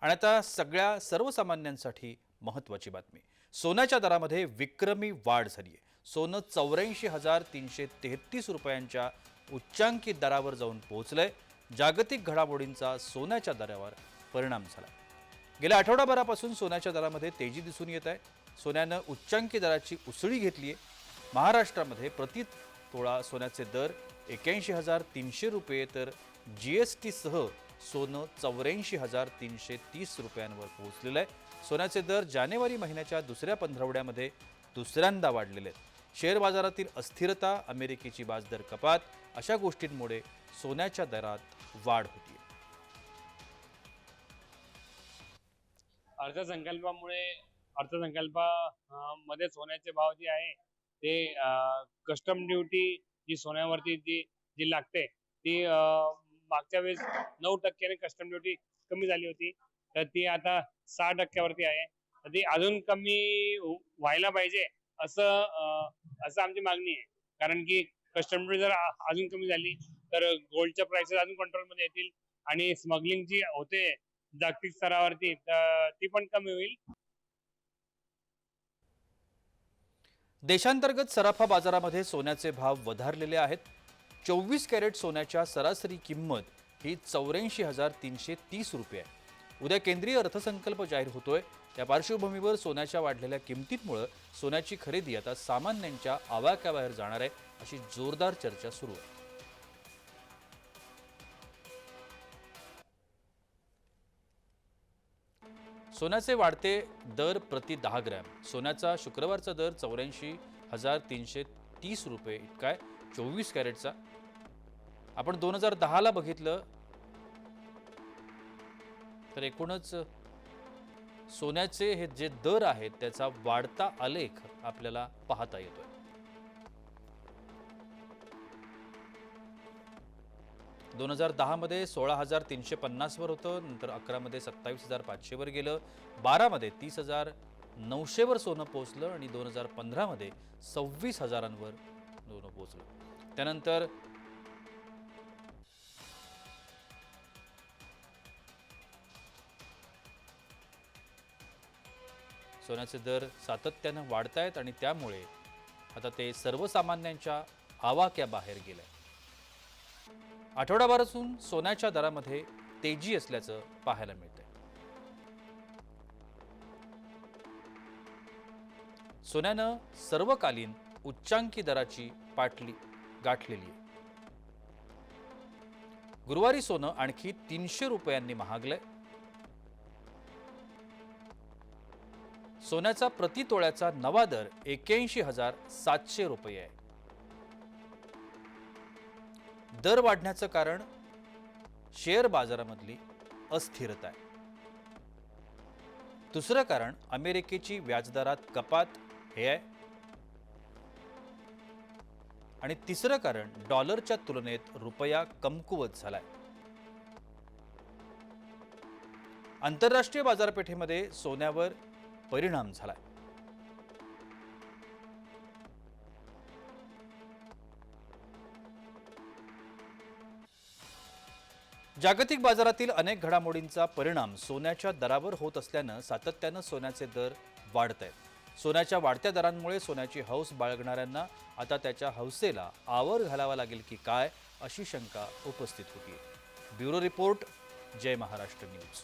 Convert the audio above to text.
आणि आता सगळ्या सर्वसामान्यांसाठी महत्त्वाची बातमी. सोन्याच्या दरामध्ये विक्रमी वाढ झाली आहे. सोनं 84,333 रुपयांच्या उच्चांकी दरावर जाऊन पोहोचलंय. जागतिक घडामोडींचा सोन्याच्या दरावर परिणाम झाला. गेल्या आठवडाभरापासून सोन्याच्या दरामध्ये तेजी दिसून येत आहे. सोन्यानं उच्चांकी दराची उसळी घेतली आहे. महाराष्ट्रामध्ये प्रति तोळा सोन्याचे दर 81,300 रुपये तर GST सह सोनं 84,330 रुपयांवर पोहोचलेलं आहे. सोन्याचे दर जानेवारी महिन्याच्या दुसऱ्या पंधरवड्यामध्ये दुसऱ्यांदा वाढलेले आहेत. शेअर बाजारातील अस्थिरता, अमेरिकेची व्याजदर कपात अशा गोष्टींमुळे सोन्याच्या दरात वाढ होती. अर्थसंकल्पामुळे मध्ये सोन्याचे भाव जे आहे ते कस्टम ड्युटी जी सोन्यावरती जी लागते ती मागच्या वेळेस 9% कस्टम ड्युटी कमी झाली होती, तर ती आता 6% आहे. तर ती अजून कमी व्हायला पाहिजे असं आमची मागणी आहे. कारण की कस्टम ड्युटी जर अजून कमी झाली तर गोल्डच्या प्राइसेस अजून कंट्रोलमध्ये येतील आणि स्मगलिंग जी होते जागतिक स्तरावरती ती पण कमी होईल. देशांतर्गत सराफा बाजारामध्ये सोन्याचे भाव वधारलेले आहेत. 24 कॅरेट सोन्याच्या सरासरी किंमत ही 84,330 रुपये आहे. उद्या केंद्रीय अर्थसंकल्प जाहीर होतोय. त्या पार्श्वभूमीवर सोन्याच्या वाढलेल्या किमतींमुळे सोन्याची खरेदी आता सामान्यांच्या आवाक्याबाहेर जाणार आहे, अशी जोरदार चर्चा सुरू आहे. सोन्याचे वाढते दर प्रति 10 ग्रॅम. सोन्याचा शुक्रवारचा दर 84,330 रुपये इतका आहे 24 कॅरेटचा. आपण 2010ला बघितलं तर एकूणच सोन्याचे हे जे दर आहेत त्याचा वाढता आलेख आपल्याला पाहता येतोय. दोन 2010 मध्ये 16,350 वर होतं, नंतर 11 मध्ये 27,500 वर गेलं, 12 मध्ये 30,900 वर सोनं पोहोचलं आणि 2015 मध्ये 26,000वर सोनं पोहोचलं. त्यानंतर सोन्याचे दर सातत्यानं वाढतायत आणि त्यामुळे आता ते सर्वसामान्यांच्या आवाक्याबाहेर गेलंय. आठवडाभरापासून सोन्याच्या दरामध्ये तेजी असल्याचं पाहायला मिळतंय. सोन्यानं सर्वकालीन उच्चांकी दराची पाटली गाठलेली आहे. गुरुवारी सोनं आणखी 300 रुपयांनी महागलंय. सोन्याचा प्रति तोळ्याचा नवा दर 81,700 रुपये आहे. दर वाढण्याचं कारण शेअर बाजारामधली अस्थिरता आहे. दुसरं कारण अमेरिकेची व्याजदरात कपात हे आहे. आणि तिसरं कारण डॉलरच्या तुलनेत रुपया कमकुवत झालाय. आंतरराष्ट्रीय बाजारपेठेमध्ये सोन्यावर परिणाम झालाय. जागतिक बाजारातील अनेक घडामोडींचा परिणाम सोन्याच्या दरावर होत असल्यानं सातत्यानं सोन्याचे दर वाढत आहेत. सोन्याच्या वाढत्या दरांमुळे सोन्याची हौस बाळगणाऱ्यांना आता त्याच्या हौसेला आवर घालावा लागेल की काय, अशी शंका उपस्थित होती. ब्युरो रिपोर्ट, जय महाराष्ट्र न्यूज.